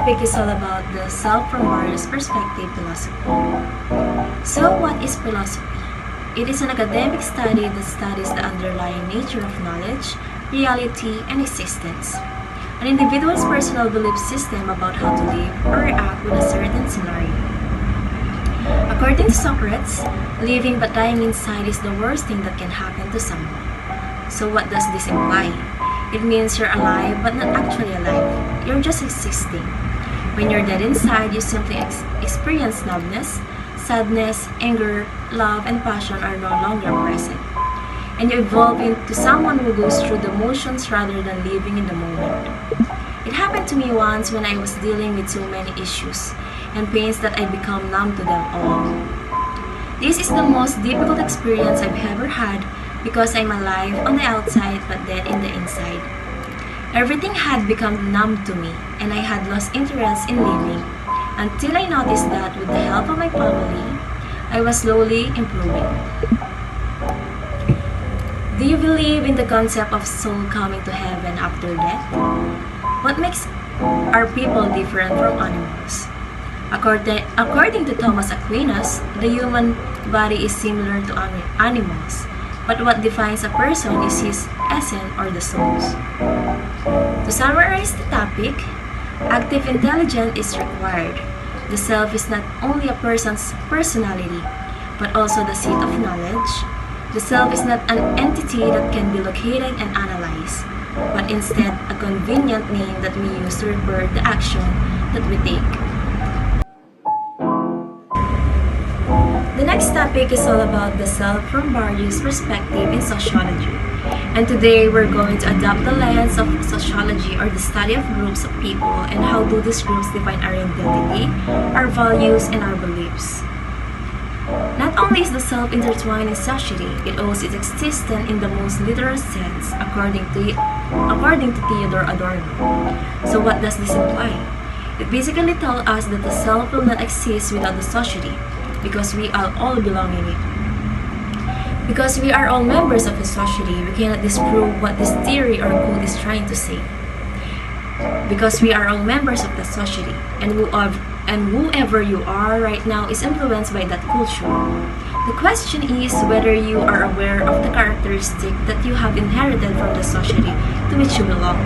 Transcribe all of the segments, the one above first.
topic is all about the self from various perspective philosophy. So what is philosophy? It is an academic study that studies the underlying nature of knowledge, reality, and existence. An individual's personal belief system about how to live or react with a certain scenario. According to Socrates, living but dying inside is the worst thing that can happen to someone. So what does this imply? It means you're alive but not actually alive. You're just existing. When you're dead inside, you simply experience numbness, sadness, anger, love, and passion are no longer present. And you evolve into someone who goes through the motions rather than living in the moment. It happened to me once when I was dealing with so many issues and pains that I become numb to them all. This is the most difficult experience I've ever had because I'm alive on the outside but dead in the inside. Everything had become numb to me and I had lost interest in living until I noticed that with the help of my family, I was slowly improving. Do you believe in the concept of soul coming to heaven after death? What makes our people different from animals? According to Thomas Aquinas, the human body is similar to animals, but what defines a person is his essence or the souls. To summarize the topic, active intelligence is required. The self is not only a person's personality, but also the seat of knowledge. The self is not an entity that can be located and analyzed, but instead a convenient name that we use to refer to the action that we take. The next topic is all about the self from various perspectives in sociology. And today we're going to adopt the lens of sociology or the study of groups of people and how do these groups define our identity, our values, and our beliefs. Not only is the self intertwined in society, it owes its existence in the most literal sense, according to Theodore Adorno. So what does this imply? It basically tells us that the self will not exist without the society, because we all belong in it. Because we are all members of a society, we cannot disprove what this theory or quote is trying to say. Because we are all members of the society, and whoever you are right now is influenced by that culture. The question is whether you are aware of the characteristic that you have inherited from the society to which you belong.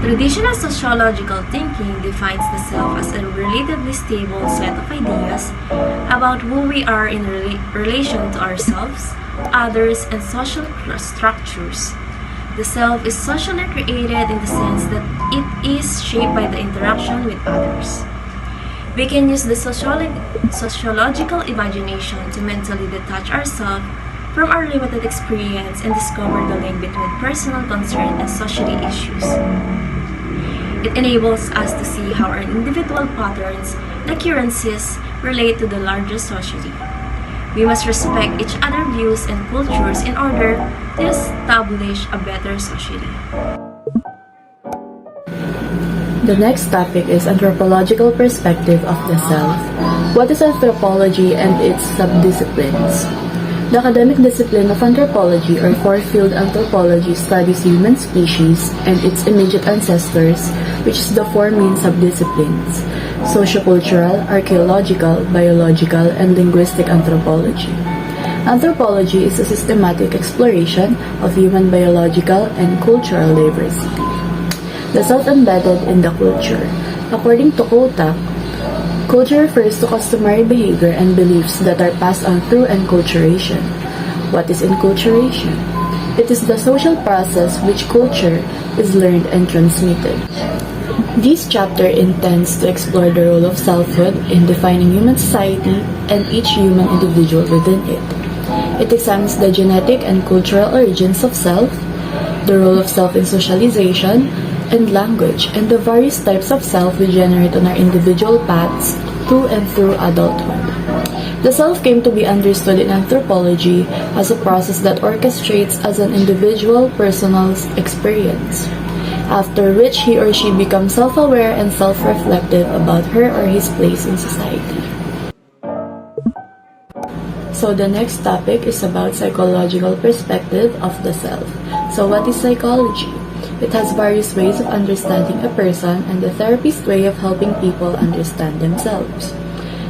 Traditional sociological thinking defines the self as a relatively stable set of ideas about who we are in relation to ourselves, others, and social structures. The self is socially created in the sense that it is shaped by the interaction with others. We can use the sociological imagination to mentally detach ourselves from our limited experience and discover the link between personal concern and society issues. It enables us to see how our individual patterns and occurrences relate to the larger society. We must respect each other's views and cultures in order to establish a better society. The next topic is anthropological perspective of the self. What is anthropology and its subdisciplines? The academic discipline of anthropology or four-field anthropology studies human species and its immediate ancestors, which is the four main subdisciplines: sociocultural, archaeological, biological, and linguistic anthropology. Anthropology is a systematic exploration of human biological and cultural diversity. The self embedded in the culture. According to Kota, culture refers to customary behavior and beliefs that are passed on through enculturation. What is enculturation? It is the social process which culture is learned and transmitted. This chapter intends to explore the role of selfhood in defining human society and each human individual within it. It examines the genetic and cultural origins of self, the role of self in socialization and language, and the various types of self we generate on our individual paths to and through adulthood. The self came to be understood in anthropology as a process that orchestrates as an individual personal experience, after which he or she becomes self-aware and self-reflective about her or his place in society. So the next topic is about psychological perspective of the self. So what is psychology? It has various ways of understanding a person and the therapist's way of helping people understand themselves.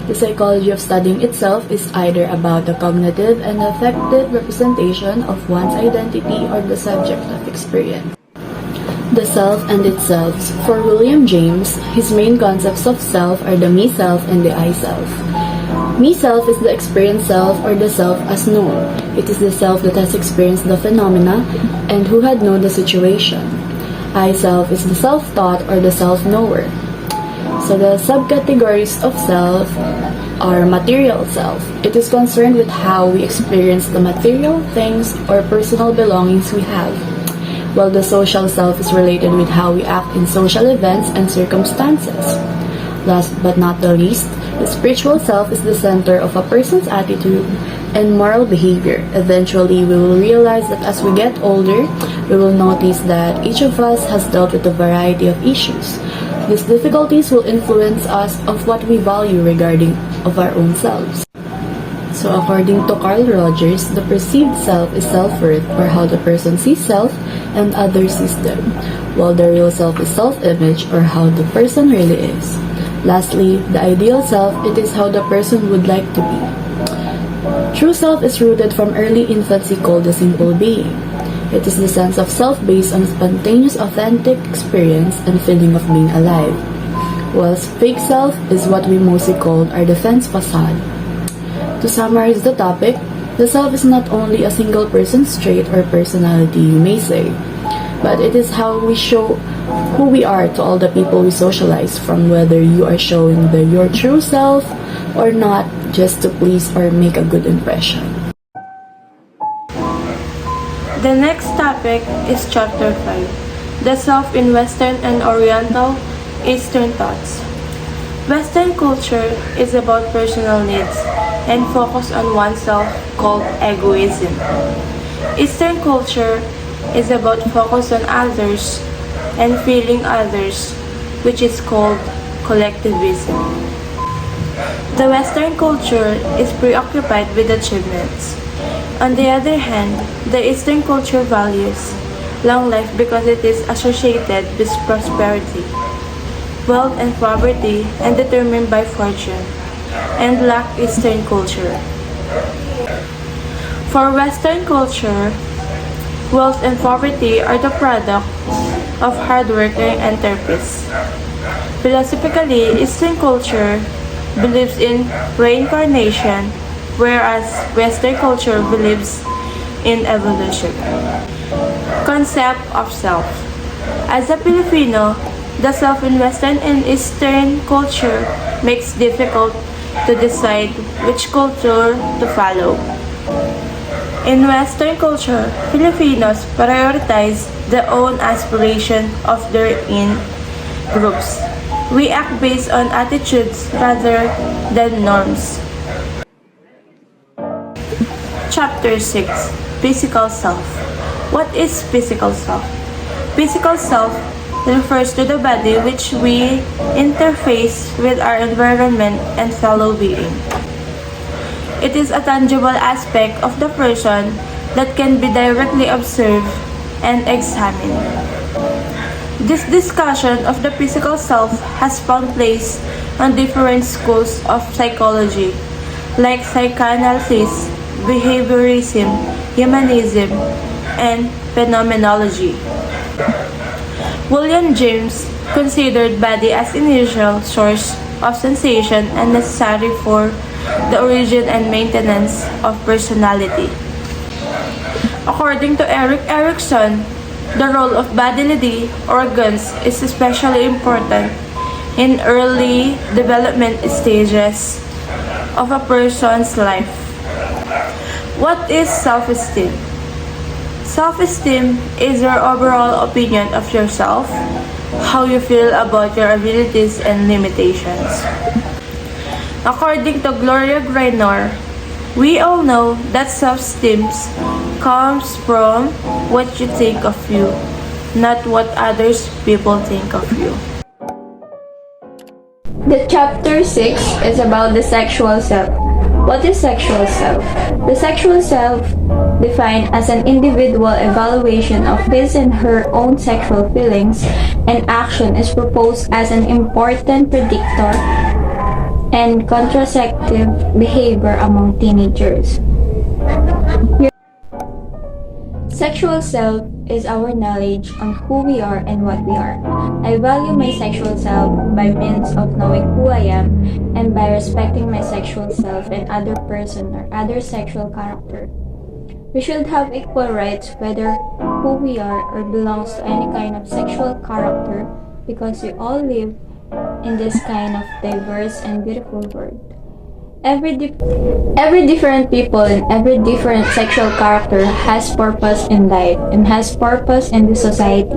The psychology of studying itself is either about the cognitive and affective representation of one's identity or the subject of experience. The self and itself. For William James, his main concepts of self are the me-self and the I-self. Me-self is the experienced self or the self as known. It is the self that has experienced the phenomena and who had known the situation. I-self is the self-taught or the self-knower. So the subcategories of self are material self. It is concerned with how we experience the material things or personal belongings we have, while the social self is related with how we act in social events and circumstances. Last but not the least, the spiritual self is the center of a person's attitude and moral behavior. Eventually, we will realize that as we get older, we will notice that each of us has dealt with a variety of issues. These difficulties will influence us of what we value regarding of our own selves. So according to Carl Rogers, the perceived self is self-worth or how the person sees self and others sees them, while the real self is self-image or how the person really is. Lastly, the ideal self, it is how the person would like to be. True self is rooted from early infancy called the simple being. It is the sense of self based on spontaneous, authentic experience and feeling of being alive, whilst fake self is what we mostly call our defense facade. To summarize the topic, the self is not only a single person's trait or personality, you may say, but it is how we show who we are to all the people we socialize, from whether you are showing your true self or not, just to please or make a good impression. The next topic is Chapter 5, The Self in Western and Oriental Eastern Thoughts. Western culture is about personal needs and focus on oneself called egoism. Eastern culture is about focus on others and feeling others, which is called collectivism. The Western culture is preoccupied with achievements. On the other hand, the Eastern culture values long life because it is associated with prosperity, wealth and poverty, and determined by fortune, and lack Eastern culture. For Western culture, wealth and poverty are the product of hardworking enterprise. Philosophically, Eastern culture believes in reincarnation, whereas Western culture believes in evolution. Concept of self. As a Filipino, the self in Western and Eastern culture makes difficult to decide which culture to follow. In Western culture, Filipinos prioritize their own aspiration of their in groups. We act based on attitudes rather than norms. Chapter 6, Physical Self. What is physical self? Physical self refers to the body which we interface with our environment and fellow being. It is a tangible aspect of the person that can be directly observed and examined. This discussion of the physical self has found place on different schools of psychology, like psychoanalysis, behaviorism, humanism, and phenomenology. William James considered body as initial source of sensation and necessary for the origin and maintenance of personality. According to Erik Erikson, the role of bodily organs is especially important in early development stages of a person's life. What is self-esteem? Self-esteem is your overall opinion of yourself, how you feel about your abilities and limitations. According to Gloria Gaynor, we all know that self-esteem comes from what you think of you, not what others people think of you. The chapter 6 is about the sexual self. What is sexual self? The sexual self, defined as an individual evaluation of his and her own sexual feelings and action, is proposed as an important predictor and contraceptive behavior among teenagers. Sexual self is our knowledge on who we are and what we are. I value my sexual self by means of knowing who I am and by respecting my sexual self and other person or other sexual character. We should have equal rights whether who we are or belongs to any kind of sexual character, because we all live in this kind of diverse and beautiful world. Every different people and every different sexual character has purpose in life and has purpose in the society,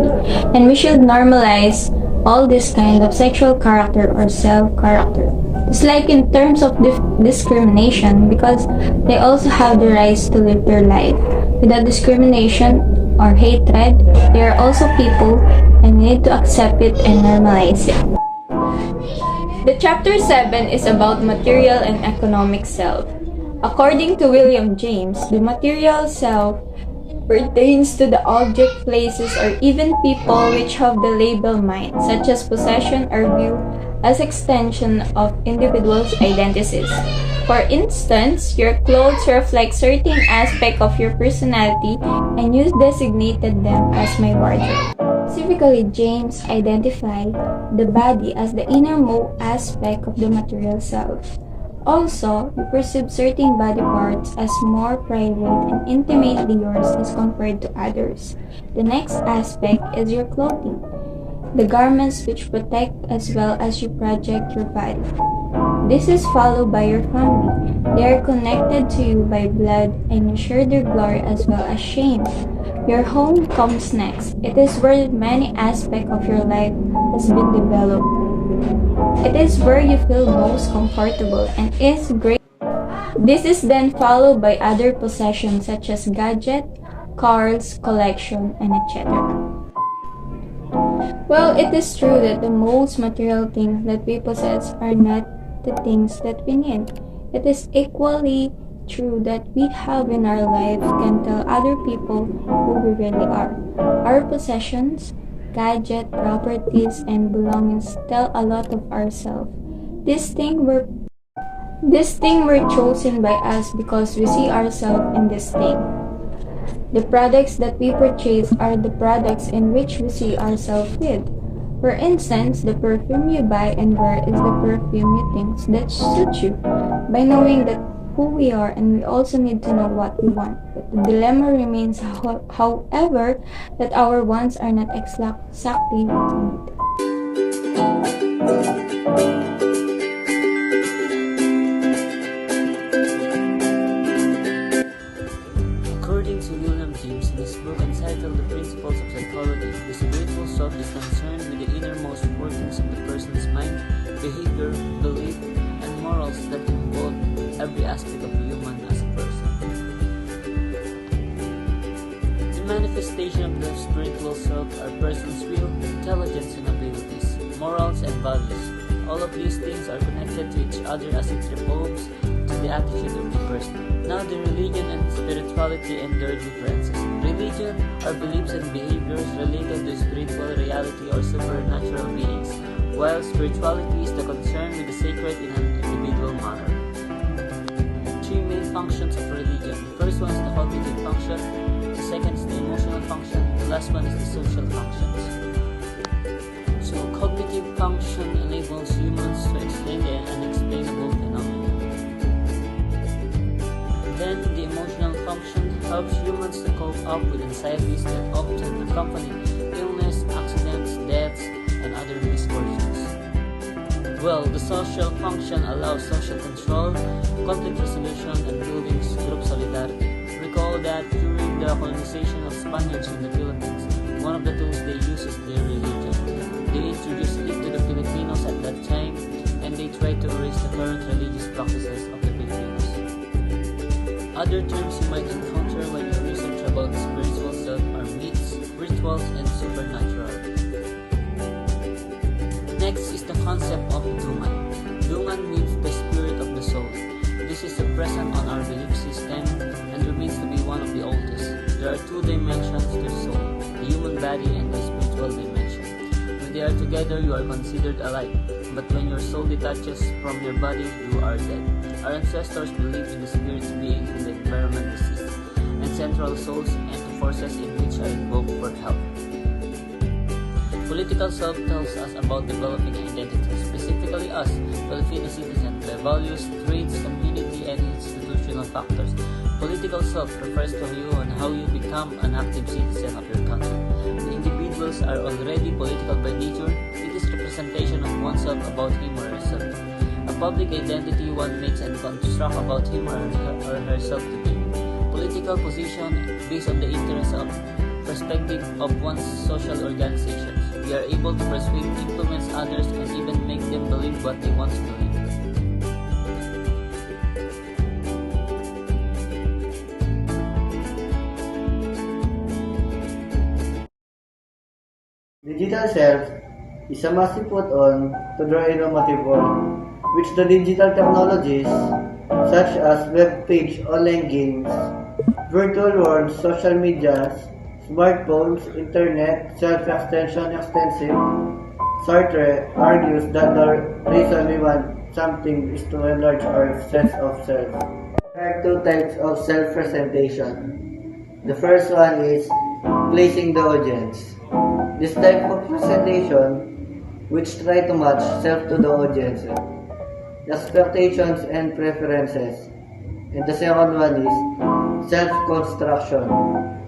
and we should normalize all this kind of sexual character or self-character. It's like in terms of discrimination, because they also have the rights to live their life. Without discrimination or hatred, they are also people and need to accept it and normalize it. The chapter 7 is about material and economic self. According to William James, the material self pertains to the object, places, or even people which have the label mind, such as possession or view as extension of individuals' identities. For instance, your clothes reflect certain aspect of your personality, and you designated them as my wardrobe. Specifically, James identified the body as the innermost aspect of the material self. Also, you perceive certain body parts as more private and intimately yours as compared to others. The next aspect is your clothing, the garments which protect as well as you project your body. This is followed by your family. They are connected to you by blood and you share their glory as well as shame. Your home comes next. It is where many aspects of your life has been developed. It is where you feel most comfortable and is great. This is then followed by other possessions such as gadget, cars, collection, and etc. Well, it is true that the most material things that we possess are not the things that we need. It is equally true that we have in our life can tell other people who we really are. Our possessions, gadget, properties, and belongings tell a lot of ourselves. This thing were chosen by us because we see ourselves in this thing. The products that we purchase are the products in which we see ourselves with. For instance, the perfume you buy and wear is the perfume you think that suits you. By knowing that who we are, and we also need to know what we want. But the dilemma remains, however, that our wants are not exactly what we need. According to William James in his book entitled The Principles of Psychology, the spiritual self is concerned with the innermost workings of the person's mind, behavior, belief, and morals that involve every aspect of a human as a person. The manifestation of the spiritual self are a person's will, intelligence and abilities, morals and values. All of these things are connected to each other as it revolves to the attitude of the person. Now the religion and spirituality and their differences. Religion are beliefs and behaviors related to spiritual reality or supernatural beings, while spirituality is the concern with the sacred in an individual manner. Three main functions of religion. The first one is the cognitive function, the second is the emotional function, the last one is the social functions. So cognitive function enables humans to explain the unexplainable phenomena. Then the emotional function helps humans to cope up with anxieties that often accompany illness, accidents, deaths, and other misfortunes. Well, the social function allows social control, conflict resolution, and building group solidarity. Recall that during the colonization of Spaniards in the Philippines, one of the tools they use is their religion. They introduced it to the Filipinos at that time, and they tried to erase the current religious practices of the Filipinos. Other terms you might encounter when you research about the spiritual self are myths, rituals, and supernatural. Next is the concept of Duman. Duman means the spirit of the soul. The Choice is present on our belief system and remains to be one of the oldest. There are two dimensions to soul, the human body and the spiritual dimension. When they are together, you are considered alive, but when your soul detaches from your body, you are dead. Our ancestors believed in the spirits being in the environment deceased, and central souls and the forces in which are invoked for help. Political self tells us about developing identity, specifically us, Filipino citizens, by values, traits, community, and institutional factors. Political self refers to you on how you become an active citizen of your country. The individuals are already political by nature. It is representation of oneself about him or herself. A public identity one makes and constructs about him or herself to be. Political position based on the interest of perspective of one's social organizations. We are able to persuade, influence others, and even make them believe what they once believed. Digital self is a massive put on to draw innovative world, which the digital technologies such as web page, online games, virtual worlds, social medias, smartphones, internet, self-extension, extensive. Sartre argues that the reason we want something is to enlarge our sense of self. There are two types of self-presentation. The first one is placing the audience. This type of presentation, which try to match self to the audience, expectations and preferences. And the second one is self-construction.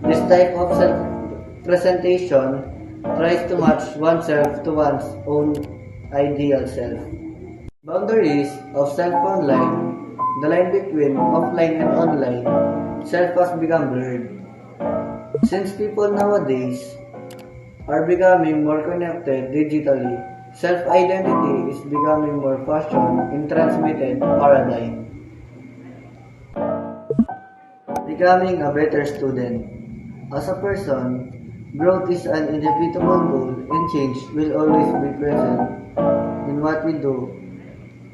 This type of self-presentation tries to match oneself to one's own ideal self. Boundaries of self-online, the line between offline and online, self has become blurred. Since people nowadays are becoming more connected digitally, self-identity is becoming more fashion in transmitted paradigm. Becoming a better student. As a person, growth is an inevitable goal and change will always be present in what we do.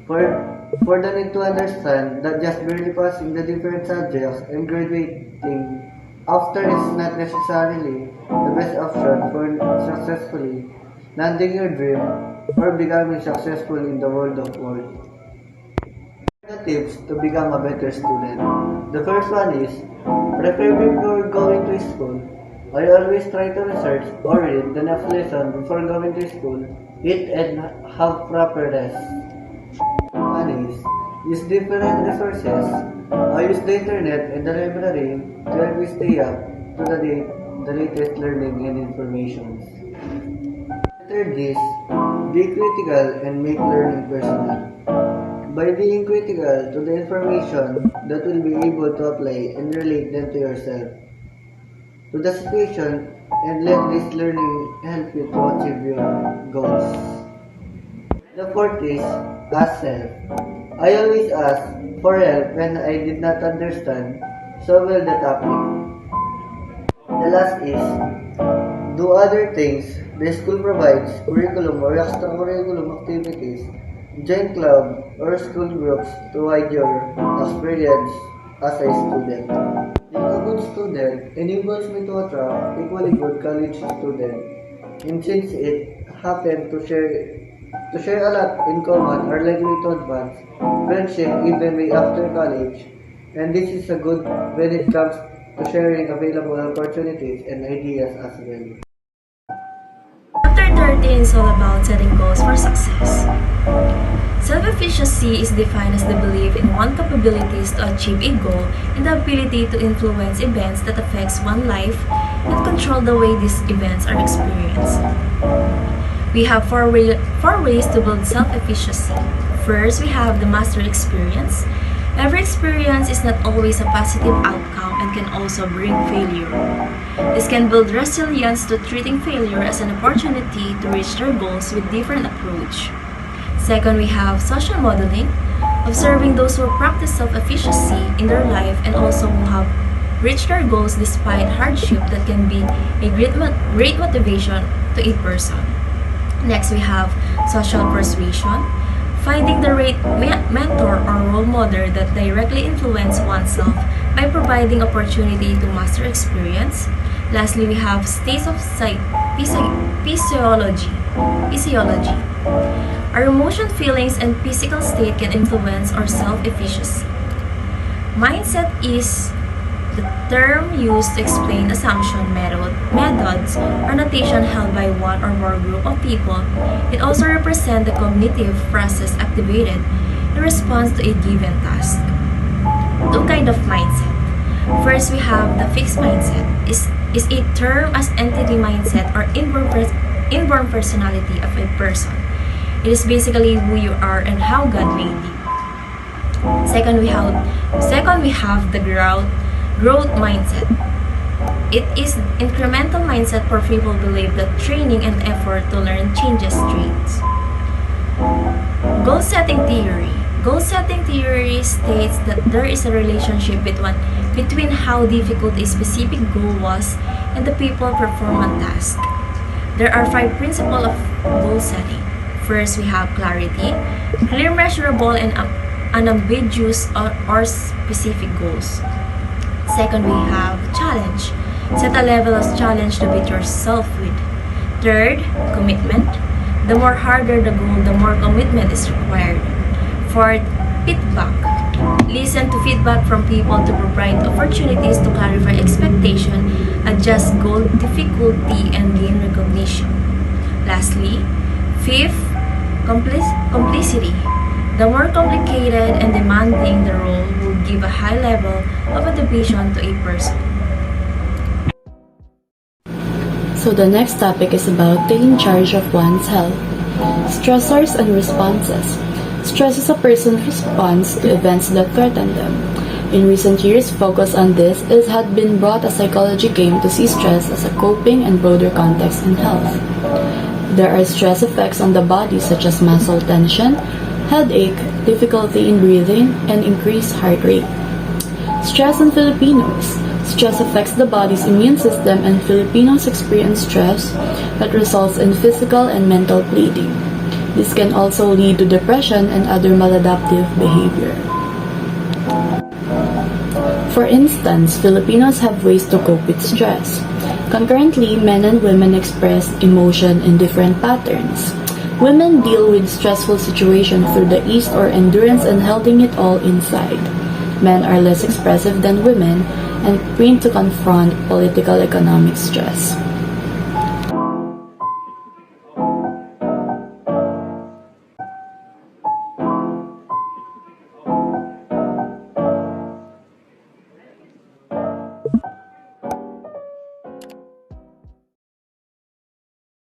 For the need to understand that just barely passing the different subjects and graduating after is not necessarily the best option for successfully landing your dream or becoming successful in the world of work. Tips to become a better student. The first one is, prepare before going to school. I always try to research or read the next lesson before going to school, eat and have proper rest. One is, use different resources. I use the internet and the library to help me stay up to the latest learning and information. Third is, be critical and make learning personal. By being critical to the information that will be able to apply and relate them to yourself, to the situation, and let this learning help you to achieve your goals. The fourth is, ask self. I always ask for help when I did not understand so well the topic. The last is, do other things the school provides, curriculum or extracurriculum activities. Join club or school groups to widen your experience as a student. Being a good student enables me to attract equally good college students. And since it happened to share a lot in common are likely to advance friendship even way after college. And this is a good when it comes to sharing available opportunities and ideas as well. Chapter 13 is all about setting goals for success. Self-efficacy is defined as the belief in one's capabilities to achieve a goal and the ability to influence events that affects one's life and control the way these events are experienced. We have four ways to build self-efficacy. First, we have the mastery experience. Every experience is not always a positive outcome and can also bring failure. This can build resilience to treating failure as an opportunity to reach their goals with different approach. Second, we have social modeling, observing those who practice self-efficacy in their life and also who have reached their goals despite hardship that can be a great motivation to a person. Next, we have social persuasion, Finding the right mentor or role model that directly influence oneself by providing opportunity to master experience. Lastly, we have states of physiology. Physiology. Our emotion, feelings, and physical state can influence our self-efficacy. Mindset is the term used to explain methods, or notation held by one or more group of people. It also represents the cognitive process activated in response to a given task. Two kinds of mindset. First, we have the fixed mindset. Is a term as entity mindset or inborn personality of a person. It is basically who you are and how God made you. Second, we have the growth mindset. It is incremental mindset for people who believe that training and effort to learn changes traits. Goal setting theory. Goal setting theory states that there is a relationship between how difficult a specific goal was and the people perform a task. There are 5 principles of goal setting. First, we have clarity, clear, measurable, and unambiguous or specific goals. Second, we have challenge. Set a level of challenge to beat yourself with. Third, commitment. The more harder the goal, the more commitment is required. Fourth, feedback. Listen to feedback from people to provide opportunities to clarify expectation, adjust goal difficulty, and gain recognition. Lastly, fifth, complicity. The more complicated and demanding the role will give a high level of motivation to a person. So the next topic is about taking charge of one's health. Stressors and responses. Stress is a person's response to events that threaten them. In recent years, focus on this had been brought as psychology came to see stress as a coping and broader context in health. There are stress effects on the body such as muscle tension, headache, difficulty in breathing, and increased heart rate. Stress in Filipinos. Stress affects the body's immune system, and Filipinos experience stress that results in physical and mental bleeding. This can also lead to depression and other maladaptive behavior. For instance, Filipinos have ways to cope with stress. Concurrently, men and women express emotion in different patterns. Women deal with stressful situations through the ease or endurance and holding it all inside. Men are less expressive than women and prone to confront political economic stress.